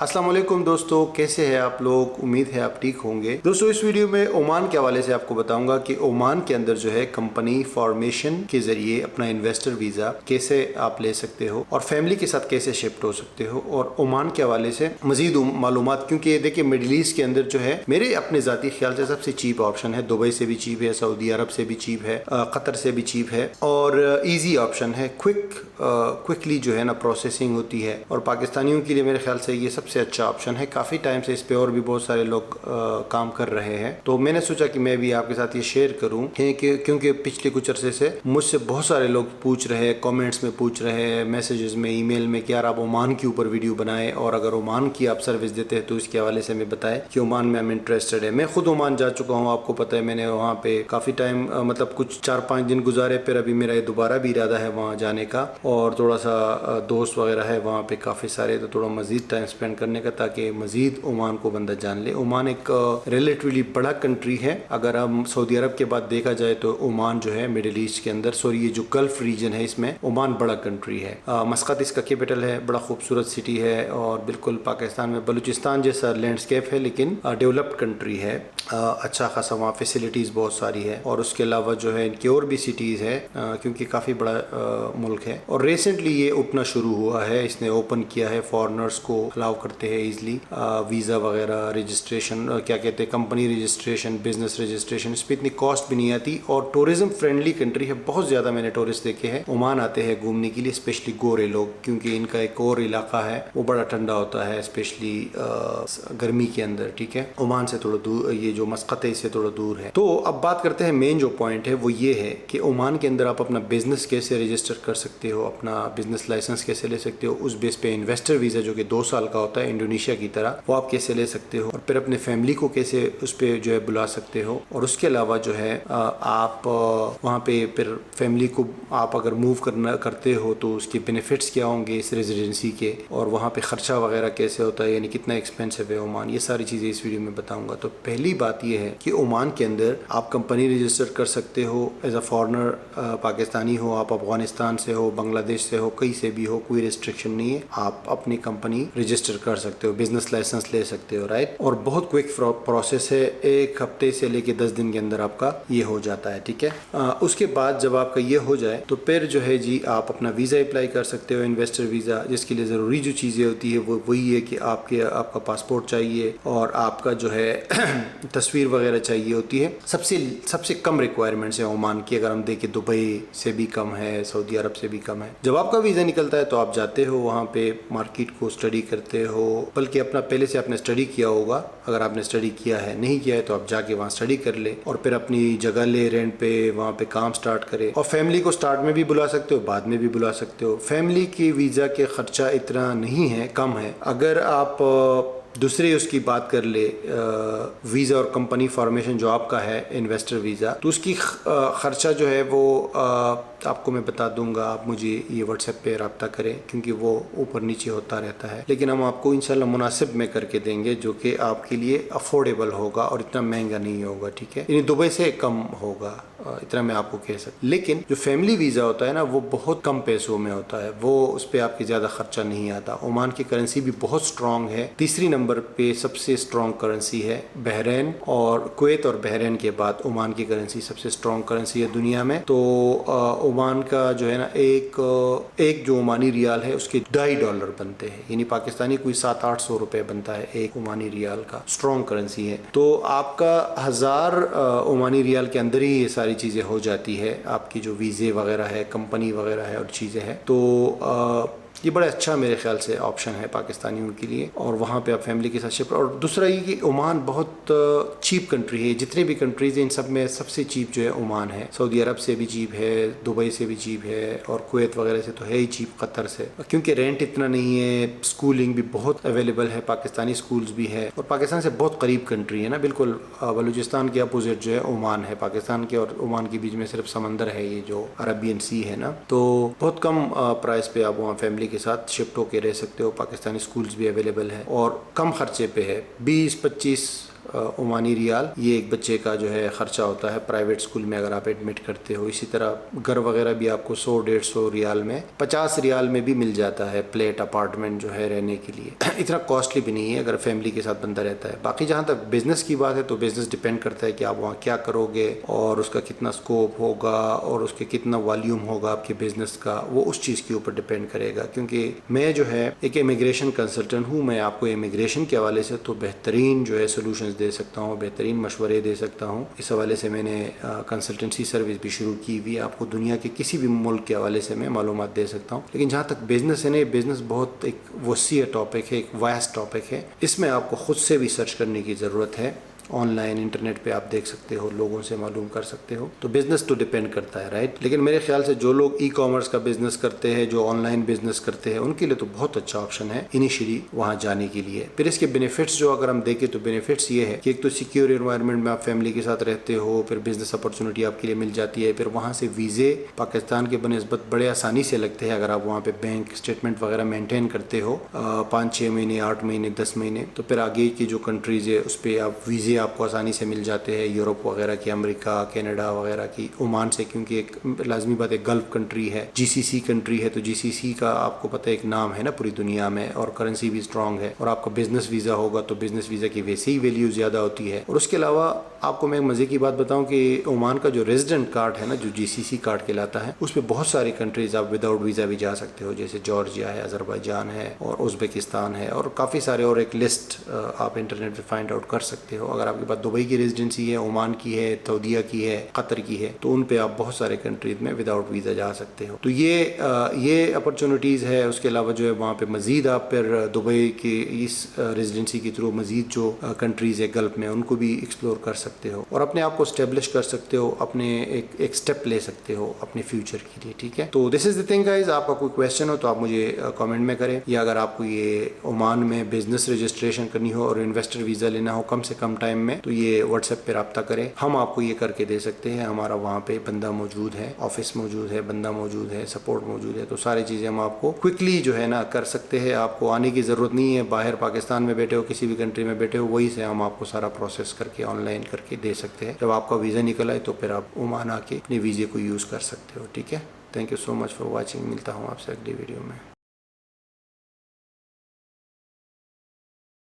السلام علیکم دوستو، کیسے ہیں آپ لوگ؟ امید ہے آپ ٹھیک ہوں گے۔ دوستو اس ویڈیو میں عمان کے حوالے سے آپ کو بتاؤں گا کہ عمان کے اندر جو ہے کمپنی فارمیشن کے ذریعے اپنا انویسٹر ویزا کیسے آپ لے سکتے ہو اور فیملی کے ساتھ کیسے شفٹ ہو سکتے ہو، اور عمان کے حوالے سے مزید معلومات، کیونکہ دیکھیں مڈل ایسٹ کے اندر جو ہے میرے اپنے ذاتی خیال سے سب سے چیپ آپشن ہے، دبئی سے بھی چیپ ہے، سعودی عرب سے بھی چیپ ہے، قطر سے بھی چیپ ہے، اور ایزی آپشن ہے، کوئکلی جو ہے نا پروسیسنگ ہوتی ہے، اور پاکستانیوں کے لیے میرے خیال سے یہ سب سے اچھا آپشن ہے۔ کافی ٹائم سے اس پہ اور بھی بہت سارے لوگ کام کر رہے ہیں، تو میں نے سوچا کہ میں بھی آپ کے ساتھ یہ شیئر کروں، کیونکہ پچھلے کچھ عرصے سے مجھ سے بہت سارے لوگ پوچھ رہے ہیں، کامنٹس میں پوچھ رہے ہیں، میسیجز میں، ای میل میں کہ یار آپ عمان کے اوپر ویڈیو بنائیں، اور اگر عمان کی آپ سروس دیتے ہیں تو اس کے حوالے سے ہمیں بتائیں کہ عمان میں ہم انٹرسٹڈ ہے۔ میں خود عمان جا چکا ہوں، آپ کو پتہ ہے، میں نے وہاں پہ کافی ٹائم مطلب کچھ 4-5 دن گزارے، پھر ابھی میرا یہ دوبارہ بھی ارادہ ہے وہاں جانے کا، اور تھوڑا سا دوست وغیرہ ہے وہاں پہ کافی سارے، تو تھوڑا مزید ٹائم سپینڈ کرنے کا، تاکہ مزید عمان کو بندہ جان لے۔ عمان ایک ریلیٹیولی بڑا کنٹری ہے، اگر ہم سعودی عرب کے بعد دیکھا جائے تو عمان جو ہے مڈل ایسٹ کے اندر، یہ جو گلف ریجن ہے اس میں عمان بڑا کنٹری ہے۔ مسقط اس کا کیپٹل ہے، بڑا خوبصورت سٹی ہے، اور بالکل پاکستان میں بلوچستان جیسا لینڈسکیپ ہے، لیکن ڈیولپڈ کنٹری ہے، اچھا خاصا وہاں فیسلٹیز بہت ساری ہے، اور اس کے علاوہ جو ہے ان کی اور بھی سٹیز ہے، کیونکہ کافی بڑا ملک ہے، اور ریسنٹلی یہ اوپنا شروع ہوا ہے، اس نے اوپن کیا ہے، فارنرز کو الاؤ کرتے ہیں ایزلی، ویزا وغیرہ، رجسٹریشن، کیا کہتے ہیں، کمپنی رجسٹریشن، بزنس رجسٹریشن، اس پہ اتنی کاسٹ بھی نہیں آتی، اور ٹورزم فرینڈلی کنٹری ہے، بہت زیادہ میں نے ٹورسٹ دیکھے ہیں عمان آتے ہیں گھومنے کے لیے، اسپیشلی گورے لوگ، کیونکہ ان کا ایک اور علاقہ ہے وہ بڑا ٹھنڈا ہوتا ہے، اسپیشلی گرمی کے اندر، ٹھیک ہے، عمان سے تھوڑا دور، یہ جو مسقط ہے اس سے تھوڑا دور ہے۔ تو اب بات کرتے ہیں، مین جو پوائنٹ ہے وہ یہ ہے کہ عمان کے اندر آپ اپنا بزنس کیسے رجسٹر کر سکتے ہو، اپنا بزنس لائسنس کیسے لے سکتے ہو، اس بیس پہ انویسٹر ویزا جو کہ 2 سال کا ہوتا ہے انڈونیشیا کی طرح، وہ آپ کیسے لے سکتے ہو، اور پھر اپنے فیملی کو کیسے اس پہ جو ہے بلا سکتے ہو، اور اس کے علاوہ جو ہے آپ وہاں پہ پھر فیملی کو آپ اگر موو کرتے ہو تو اس کے بینیفٹس کیا ہوں گے اس ریزیڈنسی کے، اور وہاں پہ خرچہ وغیرہ کیسے ہوتا ہے، یعنی کتنا ایکسپینسو ہے عمان، یہ ساری چیزیں اس ویڈیو میں بتاؤں گا۔ تو پہلی بات یہ ہے کہ عمان کے اندر آپ کمپنی رجسٹر کر سکتے ہو ایز اے فارنر، پاکستانی ہو آپ، افغانستان سے ہو، بنگلہ دیش سے ہو، کہیں سے بھی ہو، کوئی ریسٹرکشن نہیں ہے، آپ اپنی کمپنی رجسٹر کر سکتے ہو، بزنس لائسنس لے سکتے ہو، رائٹ، اور بہت کوئک پروسیس ہے، 1 ہفتے سے لے کے 10 دن کے اندر آپ کا یہ ہو جاتا ہے، ٹھیک ہے۔ اس کے بعد جب آپ کا یہ ہو جائے تو پھر جو ہے جی آپ اپنا ویزا اپلائی کر سکتے ہو، انویسٹر ویزا، جس کے لیے ضروری جو چیزیں ہوتی ہے وہ وہی ہے کہ آپ کا پاسپورٹ چاہیے، اور آپ کا جو ہے تصویر وغیرہ چاہیے ہوتی ہے۔ سب سے کم ریکوائرمنٹس ہیں عمان کی، اگر ہم دیکھیں دبئی سے بھی کم ہے، سعودی عرب سے بھی کم ہے۔ جب آپ کا ویزا نکلتا ہے تو آپ جاتے ہو وہاں پہ، مارکیٹ کو اسٹڈی کرتے ہو، بلکہ اپنا پہلے سے آپ نے اسٹڈی کیا ہوگا، اگر آپ نے اسٹڈی کیا ہے، نہیں کیا ہے تو آپ جا کے وہاں اسٹڈی کر لے، اور پھر اپنی جگہ لے رینٹ پہ، وہاں پہ کام سٹارٹ کرے، اور فیملی کو سٹارٹ میں بھی بلا سکتے ہو، بعد میں بھی بلا سکتے ہو۔ فیملی کی ویزا کے خرچہ اتنا نہیں ہے، کم ہے، اگر آپ دوسرے اس کی بات کر لے، ویزا اور کمپنی فارمیشن جو آپ کا ہے انویسٹر ویزا، تو اس کی خرچہ جو ہے وہ آپ کو میں بتا دوں گا، آپ مجھے یہ واٹس ایپ پہ رابطہ کریں، کیونکہ وہ اوپر نیچے ہوتا رہتا ہے، لیکن ہم آپ کو انشاءاللہ مناسب میں کر کے دیں گے، جو کہ آپ کے لیے افورڈیبل ہوگا اور اتنا مہنگا نہیں ہوگا، ٹھیک ہے، یعنی دبئی سے کم ہوگا، اتنا میں آپ کو کہہ سکتا ہوں۔ لیکن جو فیملی ویزا ہوتا ہے نا، وہ بہت کم پیسوں میں ہوتا ہے، وہ اس پہ آپ کی زیادہ خرچہ نہیں آتا۔ عمان کی کرنسی بھی بہت سٹرونگ ہے، تیسری نمبر پہ سب سے سٹرونگ کرنسی ہے بحرین، اور کویت اور بحرین کے بعد عمان کی کرنسی سب سے سٹرونگ کرنسی ہے دنیا میں۔ تو عمان کا جو ہے نا ایک جو عمانی ریال ہے اس کے $2.5 بنتے ہیں، یعنی پاکستانی کوئی 700-800 روپے بنتا ہے ایک عمانی ریال کا، سٹرونگ کرنسی ہے۔ تو آپ کا 1000 عمانی ریال کے اندر ہی یہ ساری چیزیں ہو جاتی ہے، آپ کی جو ویزے وغیرہ ہے، کمپنی وغیرہ ہے اور چیزیں ہیں، تو یہ بڑا اچھا میرے خیال سے آپشن ہے پاکستانیوں کے لیے، اور وہاں پہ آپ فیملی کے ساتھ شفٹ۔ اور دوسرا یہ کہ عمان بہت چیپ کنٹری ہے، جتنے بھی کنٹریز ہیں ان سب میں سب سے چیپ جو ہے عمان ہے، سعودی عرب سے بھی چیپ ہے، دبئی سے بھی چیپ ہے، اور کویت وغیرہ سے تو ہے ہی چیپ، قطر سے، کیونکہ رینٹ اتنا نہیں ہے، اسکولنگ بھی بہت اویلیبل ہے، پاکستانی اسکولز بھی ہے، اور پاکستان سے بہت قریب کنٹری ہے نا، بالکل بلوچستان کے اپوزٹ جو ہے عمان ہے، پاکستان کے اور عمان کے بیچ میں صرف سمندر ہے، یہ جو عربین سی ہے نا، تو بہت کم پرائس پہ آپ وہاں فیملی کے ساتھ شفٹ ہو کے رہ سکتے ہو، پاکستانی اسکولز بھی اویلیبل ہے، اور کم خرچے پہ ہے، 20-25 عمانی ریال، یہ ایک بچے کا جو ہے خرچہ ہوتا ہے پرائیویٹ اسکول میں اگر آپ ایڈمٹ کرتے ہو. اسی طرح گھر وغیرہ بھی آپ کو 100-150 ریال میں، 50 ریال میں بھی مل جاتا ہے پلیٹ اپارٹمنٹ جو ہے رہنے کے لیے. اتنا کاسٹلی بھی نہیں ہے اگر فیملی کے ساتھ بندہ رہتا ہے. باقی جہاں تک بزنس کی بات ہے تو بزنس ڈپینڈ کرتا ہے کہ آپ وہاں کیا کرو گے اور اس کا کتنا اسکوپ ہوگا اور اس کے کتنا والیوم ہوگا آپ کے بزنس کا، وہ اس چیز کے اوپر ڈپینڈ کرے گا. کیونکہ میں جو ہے ایک امیگریشن کنسلٹنٹ ہوں، میں آپ کو امیگریشن کے حوالے سے تو بہترین جو ہے سولوشنز دے سکتا ہوں، بہترین مشورے دے سکتا ہوں. اس حوالے سے میں نے کنسلٹنسی سروس بھی شروع کی ہوئی ہے. آپ کو دنیا کے کسی بھی ملک کے حوالے سے میں معلومات دے سکتا ہوں. لیکن جہاں تک بزنس ہے نا، بزنس بہت ایک وسیع ٹاپک ہے، ایک واسٹ ٹاپک ہے. اس میں آپ کو خود سے بھی سرچ کرنے کی ضرورت ہے. آن لائن انٹرنیٹ پہ آپ دیکھ سکتے ہو، لوگوں سے معلوم کر سکتے ہو. تو بزنس تو ڈپینڈ کرتا ہے، رائٹ. لیکن میرے خیال سے جو لوگ ای کامرس کا بزنس کرتے ہیں، جو آن لائن بزنس کرتے ہیں، ان کے لیے تو بہت اچھا آپشن ہے انیشلی وہاں جانے کے لیے. پھر اس کے بینیفٹس جو اگر ہم دیکھیں تو بینیفٹس یہ ہے کہ ایک تو سیکیور انوائرمنٹ میں آپ فیملی کے ساتھ رہتے ہو، پھر بزنس اپرچونٹی آپ کے لیے مل جاتی ہے. پھر وہاں سے ویزے پاکستان کے بنسبت بڑے آسانی سے لگتے ہیں اگر آپ وہاں پہ بینک اسٹیٹمنٹ وغیرہ مینٹین کرتے ہو 5-6 مہینے، 8 مہینے، 10 مہینے. تو پھر آگے کی جو کنٹریز ہے اس پہ آپ ویزے آپ کو آسانی سے مل جاتے ہیں، یورپ وغیرہ کی، امریکہ، کینیڈا وغیرہ کی. عمان سے کیونکہ ایک لازمی بات ہے گلف کنٹری ہے، جی سی سی کنٹری ہے، تو جی سی سی کا آپ کو پتہ ایک نام ہے نا پوری دنیا میں، اور کرنسی بھی اسٹرانگ ہے. اور آپ کا بزنس ویزا ہوگا تو بزنس ویزا کی ویسے ہی ویلیو زیادہ ہوتی ہے. اور اس کے علاوہ آپ کو میں مزے کی بات بتاؤں کہ عمان کا جو ریزیڈنٹ کارڈ ہے نا، جو جی سی سی کارڈ کہلاتا ہے، اس پہ بہت ساری کنٹریز آپ وداؤٹ ویزا بھی جا سکتے ہو، جیسے جارجیا ہے، آذربائیجان ہے، اور ازبکستان ہے، اور کافی سارے، اور ایک لسٹ آپ انٹرنیٹ پہ فائنڈ آؤٹ کر سکتے ہو. اگر آپ کے پاس دبئی کی ریزیڈنسی ہے، عمان کی ہے، سعودیہ کی ہے، قطر کی ہے، تو ان پہ آپ بہت سارے کنٹریز میں وداؤٹ ویزا جا سکتے ہو. تو یہ اپرچونیٹیز ہے. اس کے علاوہ جو ہے وہاں پہ مزید آپ پھر دبئی کی اس ریزیڈنسی کے تھرو مزید جو کنٹریز ہے گلف میں، ان کو بھی ایکسپلور کر سکتے ہو اور اپنے آپ کو اسٹیبلش کر سکتے ہو، اپنے ایک سٹیپ لے سکتے ہو اپنے فیوچر کے لیے. ٹھیک ہے، تو دس از دی تھنگ گائز. آپ کا کوئی کویشچن ہو تو آپ مجھے کامنٹ میں کریں، یا اگر آپ کو یہ عمان میں بزنس رجسٹریشن کرنی ہو اور انویسٹر ویزا لینا ہو کم سے کم ٹائم میں، تو یہ واٹس ایپ پہ رابطہ کریں. ہم آپ کو یہ کر کے دے سکتے ہیں. ہمارا وہاں پہ بندہ موجود ہے، آفس موجود ہے، بندہ موجود ہے، سپورٹ موجود ہے. تو ساری چیزیں ہم آپ کو کوئکلی جو ہے نا کر سکتے ہیں. آپ کو آنے کی ضرورت نہیں ہے. باہر پاکستان میں بیٹھے ہو، کسی بھی کنٹری میں بیٹھے ہو، وہی سے ہم آپ کو سارا پروسیس کر کے آن لائن کر کے دے سکتے ہیں. جب آپ کا ویزا نکل آئے تو پھر آپ عمان آ کے اپنے ویزے کو یوز کر سکتے ہو. ٹھیک ہے، thank you so much for watching. ملتا ہوں آپ سے اگلی ویڈیو میں.